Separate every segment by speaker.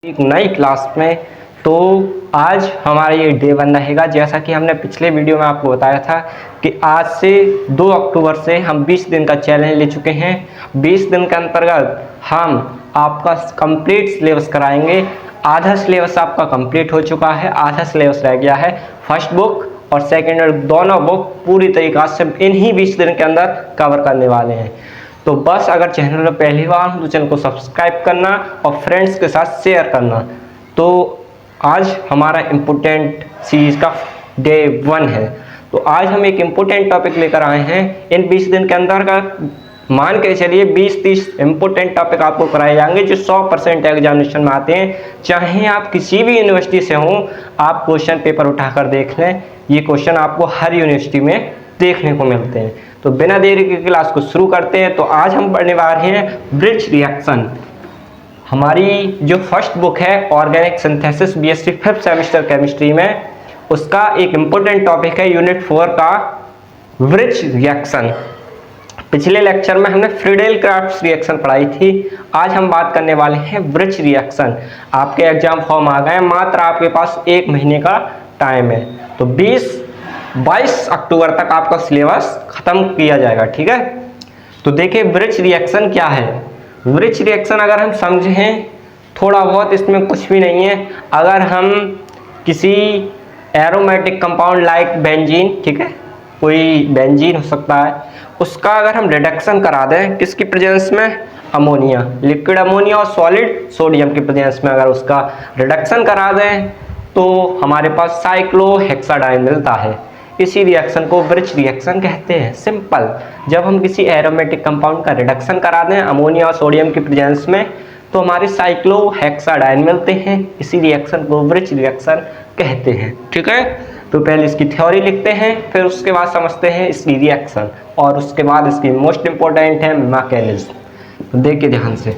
Speaker 1: एक नई क्लास में। तो आज हमारा ये डे 1 रहेगा। जैसा कि हमने पिछले वीडियो में आपको बताया था कि आज से 2 अक्टूबर से हम 20 दिन का चैलेंज ले चुके हैं। 20 दिन के अंतर्गत हम आपका कंप्लीट सिलेबस कराएंगे। आधा सिलेबस आपका कंप्लीट हो चुका है, आधा सिलेबस रह गया है। फर्स्ट बुक और सेकेंड और दोनों बुक पूरी तरीक़ा से इन्हीं 20 दिन के अंदर कवर करने वाले हैं। तो बस अगर चैनल में पहली बार हो तो चैनल को सब्सक्राइब करना और फ्रेंड्स के साथ शेयर करना। तो आज हमारा इम्पोर्टेंट सीरीज का डे 1 है। तो आज हम एक इम्पोर्टेंट टॉपिक लेकर आए हैं। इन 20 दिन के अंदर का मान के चलिए 20-30 इम्पोर्टेंट टॉपिक आपको कराए जाएंगे जो 100% एग्जामिनेशन में आते हैं। चाहे आप किसी भी यूनिवर्सिटी से हों, आप क्वेश्चन पेपर उठाकर देख लें, ये क्वेश्चन आपको हर यूनिवर्सिटी में देखने को मिलते हैं। तो बिना देरी के क्लास को शुरू करते हैं। तो आज हम पढ़ने वाले हैं ब्रिज रिएक्शन। हमारी जो फर्स्ट बुक है organic synthesis BSc 5th semester chemistry में, उसका एक इम्पोर्टेंट टॉपिक है यूनिट 4 का ब्रिज रिएक्शन। पिछले लेक्चर में हमने फ्रीडेल-क्राफ्ट रिएक्शन पढ़ाई थी। आज हम बात करने वाले हैं ब्रिज रिएक्शन। आपके एग्जाम फॉर्म आ गए, मात्र आपके पास 1 महीने का टाइम है। तो 22 अक्टूबर तक आपका सिलेबस खत्म किया जाएगा, ठीक है। तो देखिए ब्रिज रिएक्शन क्या है। ब्रिज रिएक्शन अगर हम समझें थोड़ा बहुत, इसमें कुछ भी नहीं है। अगर हम किसी एरोमेटिक कंपाउंड लाइक बेंजीन, ठीक है, कोई बेंजीन हो सकता है, उसका अगर हम रिडक्शन करा दें किसकी प्रेजेंस में, अमोनिया, लिक्विड अमोनिया और सॉलिड सोडियम की प्रेजेंस में अगर उसका रिडक्शन करा दें तो हमारे पास साइक्लोहेक्साडाइन मिलता है। इसी रिएक्शन को ब्रिज रिएक्शन कहते हैं। सिंपल, जब हम किसी एरोमेटिक कंपाउंड का रिडक्शन करा दें अमोनिया और सोडियम की प्रेजेंस में तो हमारे साइक्लोहेक्साडाइन मिलते हैं। इसी रिएक्शन को ब्रिज रिएक्शन कहते हैं, ठीक है। तो पहले इसकी थ्योरी लिखते हैं, फिर उसके बाद समझते हैं इसकी रिएक्शन, और उसके बाद इसकी मोस्ट इंपॉर्टेंट है मैकेनिज्म। तो देखिए ध्यान से,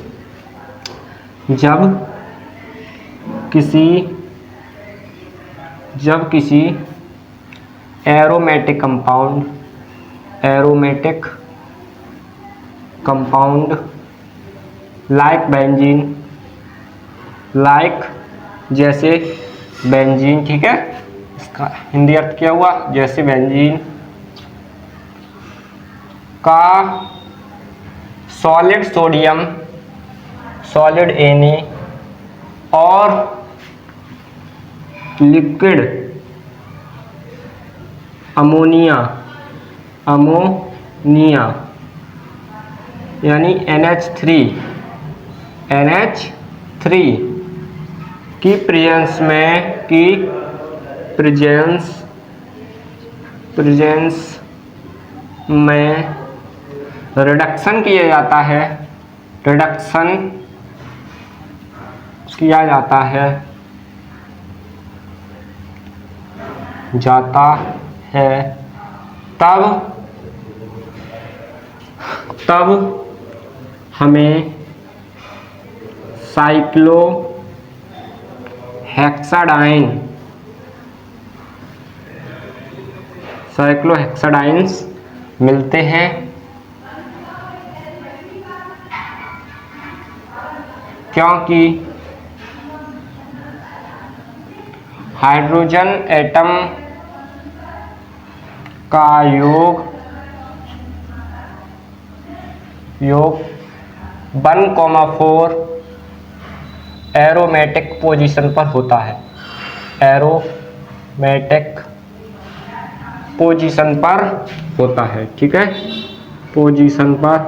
Speaker 1: जब किसी एरोमेटिक कंपाउंड लाइक जैसे बेंजीन, ठीक है, इसका हिंदी अर्थ क्या हुआ, जैसे बेंजीन का सॉलिड सोडियम, सॉलिड Na और लिक्विड अमोनिया यानी NH3 की प्रेजेंस में रिडक्शन किया जाता है, तब हमें साइक्लोहेक्साडाइन्स मिलते हैं। क्योंकि हाइड्रोजन एटम का योग 1,4 एरोमेटिक पोजीशन पर होता है। एरोमेटिक पोजीशन पर होता है, ठीक है, पोजीशन पर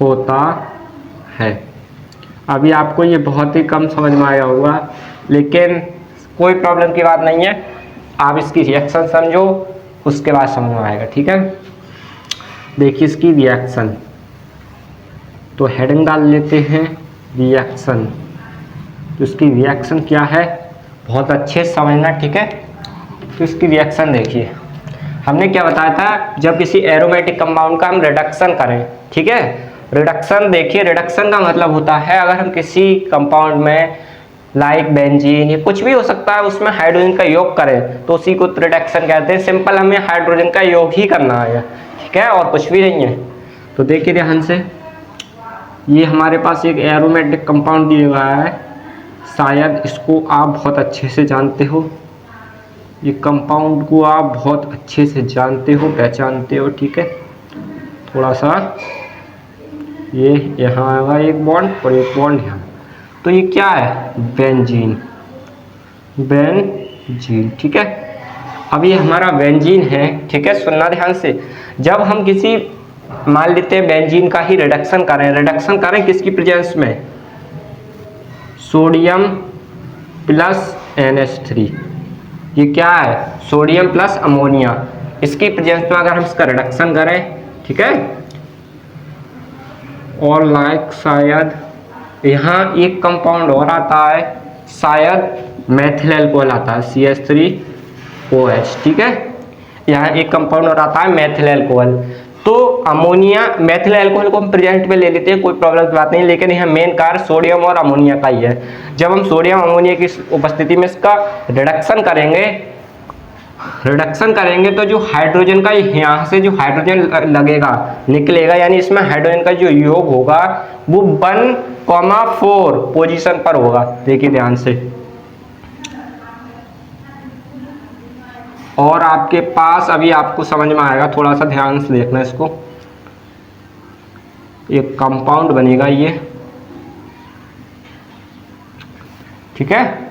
Speaker 1: होता है। अभी आपको ये बहुत ही कम समझ में आया होगा, लेकिन कोई प्रॉब्लम की बात नहीं है। आप इसकी रिएक्शन समझो, उसके बाद समझ में आएगा, ठीक है। देखिए इसकी रिएक्शन, तो हेडिंग डाल लेते हैं रिएक्शन। तो इसकी रिएक्शन क्या है बहुत अच्छे से समझना, ठीक है। तो इसकी रिएक्शन देखिए, हमने क्या बताया था, जब किसी एरोमेटिक कंपाउंड का हम रिडक्शन करें, ठीक है। रिडक्शन देखिए, रिडक्शन का मतलब होता है अगर हम किसी कंपाउंड में लाइक बेंजीन या कुछ भी हो सकता है उसमें हाइड्रोजन का योग करें तो उसी को रिडक्शन कहते हैं। सिंपल, हमें हाइड्रोजन का योग ही करना है, ठीक है, और कुछ भी नहीं है। तो देखिए ध्यान से, ये हमारे पास एक एरोमेटिक कंपाउंड दिया गया है, शायद इसको आप बहुत अच्छे से जानते हो, ये कंपाउंड को आप बहुत अच्छे से जानते हो, पहचानते हो, ठीक है। थोड़ा सा ये यहाँ आएगा एक बॉन्ड और एक बॉन्ड यहाँ, तो ये क्या है, बेंजीन, बेंजीन, ठीक है। अब ये हमारा बेंजीन है, ठीक है, सुनना ध्यान से। जब हम किसी, मान लेते हैं बेंजीन का ही रिडक्शन करें किसकी प्रेजेंस में, सोडियम प्लस NH3, ये क्या है, सोडियम प्लस अमोनिया, इसकी प्रेजेंस में अगर हम इसका रिडक्शन करें, ठीक है, और लाइक शायद यहाँ एक कंपाउंड और आता है, शायद मेथिल अल्कोहल आता है, CH3OH, ठीक है, यहाँ एक कंपाउंड और आता है मेथिल अल्कोहल। तो अमोनिया, मेथिल अल्कोहल को हम प्रेजेंट में ले लेते हैं, कोई प्रॉब्लम की बात नहीं, लेकिन यहाँ मेन कार्य सोडियम और अमोनिया का ही है। जब हम सोडियम अमोनिया की उपस्थिति में इसका रिडक्शन करेंगे तो जो हाइड्रोजन का यहाँ से जो हाइड्रोजन लगेगा, निकलेगा, यानी इसमें हाइड्रोजन का जो योग होगा वो 1,4 पोजीशन पर होगा। देखिए ध्यान से, और आपके पास अभी आपको समझ में आएगा, थोड़ा सा ध्यान से देखना इसको, एक कंपाउंड बनेगा ये, ठीक है,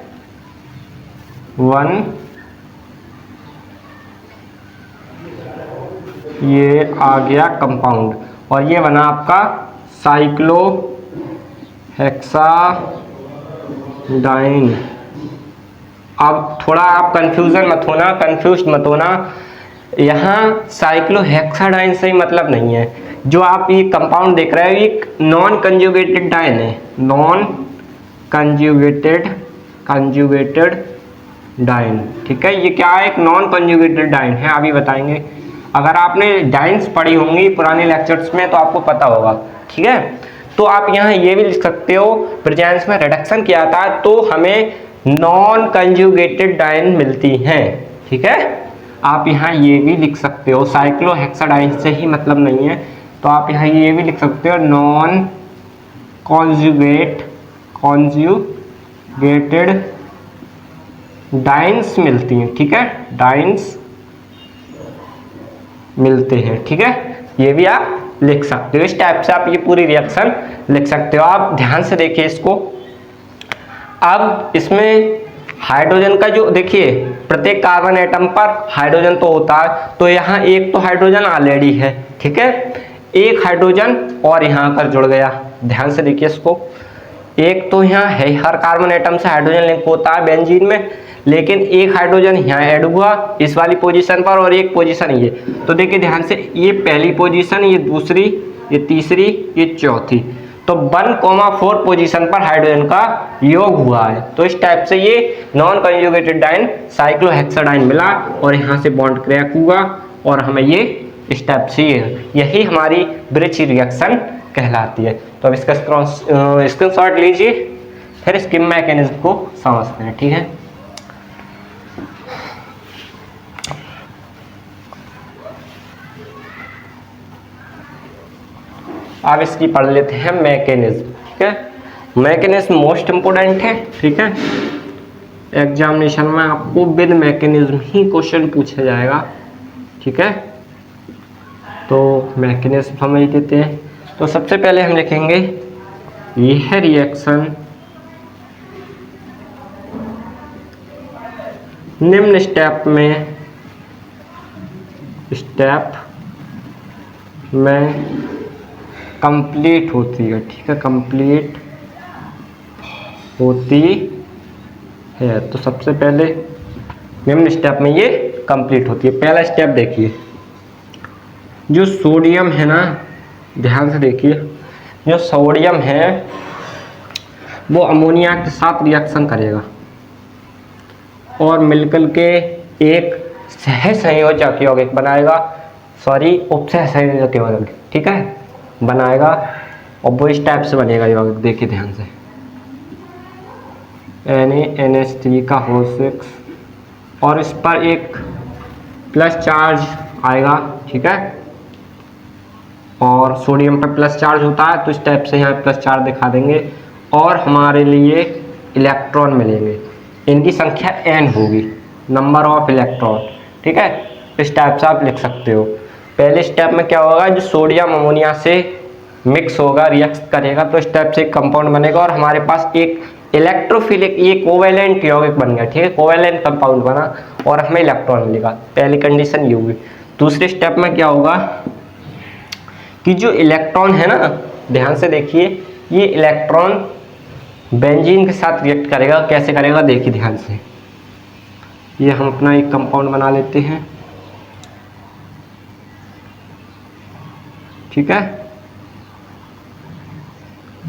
Speaker 1: 1, ये आ गया कंपाउंड, और ये बना आपका साइक्लोहेक्साडाइन। अब थोड़ा आप कंफ्यूज मत होना, यहाँ साइक्लोहेक्साडाइन से ही मतलब नहीं है। जो आप ये कंपाउंड देख रहे हो ये नॉन कंजुगेटेड डाइन है, नॉन कंजुगेटेड डाइन, ठीक है। ये क्या है, एक नॉन कंजुगेटेड डाइन है, अभी बताएंगे। अगर आपने डाइन्स पढ़ी होंगी पुराने लेक्चर्स में तो आपको पता होगा, ठीक है। तो आप यहाँ ये भी लिख सकते हो, प्रेजेंस में रिडक्शन किया था तो हमें नॉन कंजुगेटेड डाइन मिलती हैं, ठीक है। आप यहाँ ये भी लिख सकते हो, साइक्लोहेक्साडाइन से ही मतलब नहीं है, तो आप यहाँ ये भी लिख सकते हो, नॉन कंजुगेटेड डाइन्स मिलती हैं, ठीक है, डाइन्स मिलते हैं, ठीक है। ये भी आप लिख सकते हो, इस टाइप से आप ये पूरी रिएक्शन लिख सकते हो। आप ध्यान से देखिए इसको। अब इसमें हाइड्रोजन का जो देखिए, प्रत्येक कार्बन एटम पर हाइड्रोजन तो होता है, तो यहाँ एक तो हाइड्रोजन ऑलरेडी है, ठीक है, एक हाइड्रोजन और यहाँ पर जुड़ गया। ध्यान से देखिए इसको, एक तो यहाँ है, हर कार्बन एटम से हाइड्रोजन लिंक होता है बेंजीन में, लेकिन एक हाइड्रोजन यहाँ ऐड हुआ इस वाली पोजीशन पर और एक पोजीशन ये। तो देखिए ध्यान से, ये पहली पोजीशन, ये दूसरी, ये तीसरी, ये चौथी, तो 1,4 पोजीशन पर हाइड्रोजन का योग हुआ है। तो इस टाइप से ये नॉन कंजुगेटेड डाइन साइक्लोहेक्साडाइन मिला और यहाँ से बॉन्ड क्रैक हुआ और हमें ये इस टाइप से यही हमारी ब्रिज रिएक्शन कहलाती है। तो अब इसका स्क्रीनशॉट लीजिए, फिर इसके मैकेनिज्म को समझते हैं, ठीक है। अब इसकी पढ़ लेते हैं मैकेनिज्म, ठीक है। मैकेनिज्म मोस्ट इंपोर्टेंट है, ठीक है। एग्जामिनेशन में आपको विद मैकेनिज्म ही क्वेश्चन पूछा जाएगा, ठीक है। तो मैकेनिज्म समझ लेते हैं। तो सबसे पहले हम लिखेंगे यह रिएक्शन निम्न स्टेप में कंप्लीट होती है, ठीक है, कंप्लीट होती है। तो सबसे पहले निम्न स्टेप में ये कंप्लीट होती है। पहला स्टेप देखिए, जो सोडियम है ना, ध्यान से देखिए, जो सोडियम है वो अमोनिया के साथ रिएक्शन करेगा और मिलकर के एक सहसंयोजक यौगिक बनाएगा, उपसहसंयोजक यौगिक, ठीक है, बनाएगा। और वो इस टाइप से बनेगा यौगिक, देखिए ध्यान से, NaNH3 का होल 6 और इस पर एक प्लस चार्ज आएगा, ठीक है, और और सोडियम पर प्लस चार्ज होता है तो इस टाइप से यहाँ प्लस चार्ज दिखा देंगे और हमारे लिए इलेक्ट्रॉन मिलेंगे। इनकी संख्या n होगी, नंबर ऑफ इलेक्ट्रॉन। ठीक है, इस टाइप से आप लिख सकते हो। पहले स्टेप में क्या होगा, जो सोडियम अमोनिया से मिक्स होगा, रिएक्ट करेगा तो इस टाइप से एक कंपाउंड बनेगा और हमारे पास एक इलेक्ट्रोफिलिक, ये कोवेलेंट यौगिक बन गया। ठीक है, कोवेलेंट कंपाउंड बना और हमें इलेक्ट्रॉन मिलेगा। पहली कंडीशन ये होगी। दूसरे स्टेप में क्या होगा कि जो इलेक्ट्रॉन है ना, ध्यान से देखिए, ये इलेक्ट्रॉन बेंजीन के साथ रिएक्ट करेगा। कैसे करेगा देखिए ध्यान से। ये हम अपना एक कंपाउंड बना लेते हैं। ठीक है,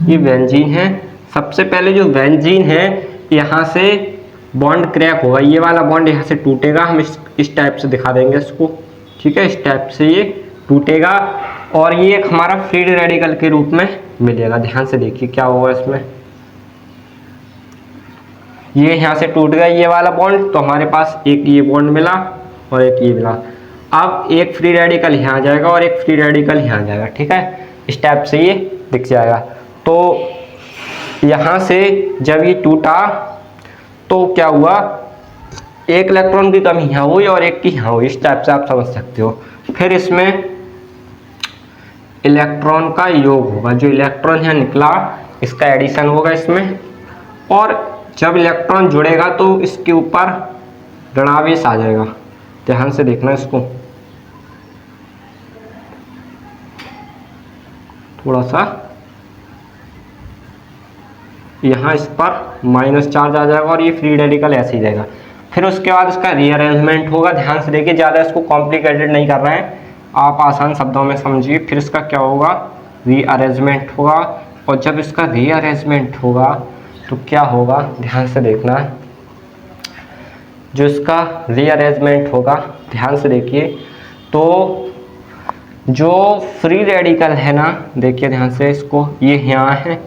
Speaker 1: ये बेंजीन है। सबसे पहले जो बेंजीन है यहाँ से बॉन्ड क्रैक होगा, ये वाला बॉन्ड यहाँ से टूटेगा। हम इस टाइप से दिखा देंगे इसको। ठीक है, इस टाइप से ये टूटेगा और ये एक हमारा फ्री रेडिकल के रूप में मिलेगा। ध्यान से देखिए क्या होगा इसमें। ये यहाँ से टूट गया ये वाला बॉन्ड, तो हमारे पास एक ये बॉन्ड मिला और एक ये मिला। अब एक फ्री रेडिकल यहाँ आ जाएगा और एक फ्री रेडिकल यहाँ आ जाएगा। ठीक है, इस टाइप से ये दिख जाएगा। तो यहाँ से जब ये टूटा तो क्या हुआ, एक इलेक्ट्रॉन की कमी यहाँ हुई और एक की यहाँ हुई। इस टाइप से आप समझ सकते हो। फिर इसमें इलेक्ट्रॉन का योग होगा। जो इलेक्ट्रॉन यहाँ निकला इसका एडिशन होगा इसमें, और जब इलेक्ट्रॉन जुड़ेगा तो इसके ऊपर ऋणावेश आ जाएगा। ध्यान से देखना इसको, थोड़ा सा यहाँ इस पर माइनस चार्ज आ जाएगा और ये फ्री रेडिकल ऐसे ही जाएगा। फिर उसके बाद इसका रीअरेंजमेंट होगा। ध्यान से देखिए, ज़्यादा इसको कॉम्प्लिकेटेड नहीं कर रहे हैं, आप आसान शब्दों में समझिए। फिर इसका क्या होगा, रीअरेंजमेंट होगा। और जब इसका रीअरेंजमेंट होगा तो क्या होगा, ध्यान से देखना। जो इसका रीअरेंजमेंट होगा, ध्यान से देखिए, तो जो फ्री रेडिकल है ना, देखिए ध्यान से इसको, ये यहाँ है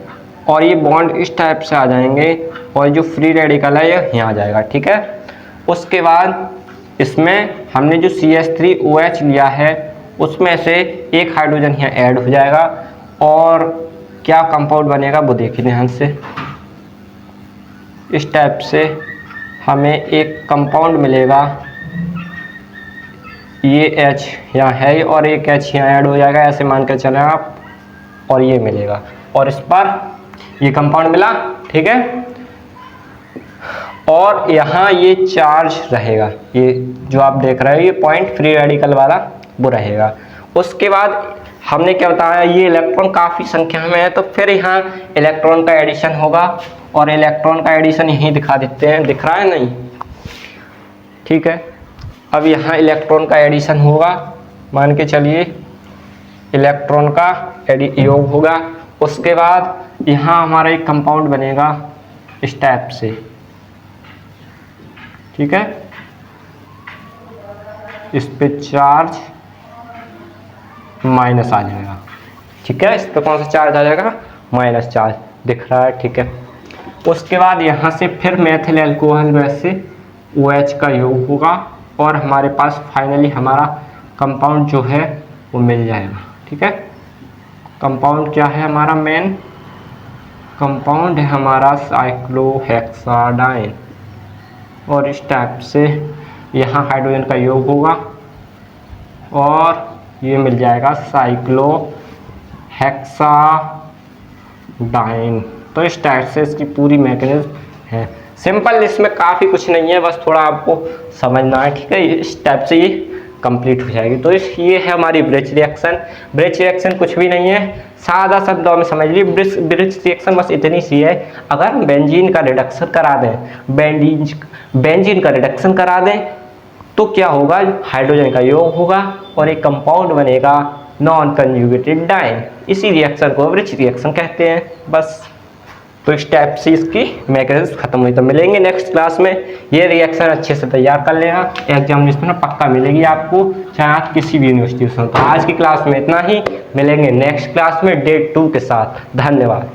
Speaker 1: और ये बॉन्ड इस टाइप से आ जाएंगे और जो फ्री रेडिकल है ये यहाँ आ जाएगा। ठीक है, उसके बाद इसमें हमने जो CH3OH लिया है उसमें से एक हाइड्रोजन यहाँ ऐड हो जाएगा और क्या कंपाउंड बनेगा वो देखिए ध्यान से। इस टाइप से हमें एक कंपाउंड मिलेगा। ये H यहाँ है और एक H यहाँ ऐड हो जाएगा, ऐसे मान कर चलें आप, और ये मिलेगा और इस पर ये कंपाउंड मिला। ठीक है, और यहाँ ये चार्ज रहेगा, ये जो आप देख रहे हो ये पॉइंट फ्री रेडिकल वाला वो रहेगा। उसके बाद हमने क्या बताया, ये इलेक्ट्रॉन काफ़ी संख्या में है तो फिर यहाँ इलेक्ट्रॉन का एडिशन होगा और इलेक्ट्रॉन का एडिशन यहीं दिखा देते हैं। दिख रहा है नहीं? ठीक है, अब यहाँ इलेक्ट्रॉन का एडिशन होगा, मान के चलिए इलेक्ट्रॉन का योग होगा। उसके बाद यहाँ हमारा एक कंपाउंड बनेगा इस टाइप से। ठीक है, इस पे चार्ज माइनस आ जाएगा। ठीक है, इस पे कौन सा चार्ज आ जाएगा, माइनस चार्ज दिख रहा है। ठीक है, उसके बाद यहाँ से फिर मेथिल अल्कोहल में से OH का योग होगा और हमारे पास फाइनली हमारा कंपाउंड जो है वो मिल जाएगा। ठीक है, कंपाउंड क्या है हमारा, मेन कंपाउंड है हमारा साइक्लोहेक्साडाइन और इस टाइप से यहाँ हाइड्रोजन का योग होगा और ये मिल जाएगा साइक्लोहेक्साडाइन। तो इस टाइप से इसकी पूरी मैकेनिज्म है। सिंपल, इसमें काफ़ी कुछ नहीं है, बस थोड़ा आपको समझना है। ठीक है, इस टाइप से ये कंप्लीट हो जाएगी। तो ये है हमारी ब्रिज रिएक्शन। ब्रिज रिएक्शन कुछ भी नहीं है, सादा शब्दों में समझ लीजिए। ब्रिज रिएक्शन बस इतनी सी है, अगर हम बेंजीन का रिडक्शन करा दें, बेंजीन का रिडक्शन करा दें तो क्या होगा, हाइड्रोजन का योग होगा और एक कंपाउंड बनेगा नॉन कंजुगेटेड डाइन। इसी रिएक्शन को ब्रिज रिएक्शन कहते हैं। बस, तो इस टाइप से इसकी मैकेनिज्म खत्म हुई। तो मिलेंगे नेक्स्ट क्लास में। ये रिएक्शन अच्छे से तैयार कर लेना, एग्जामिनेशन में पक्का मिलेगी आपको, चाहे आप किसी भी यूनिवर्सिटी से हो। तो आज की क्लास में इतना ही, मिलेंगे नेक्स्ट क्लास में डे 2 के साथ। धन्यवाद।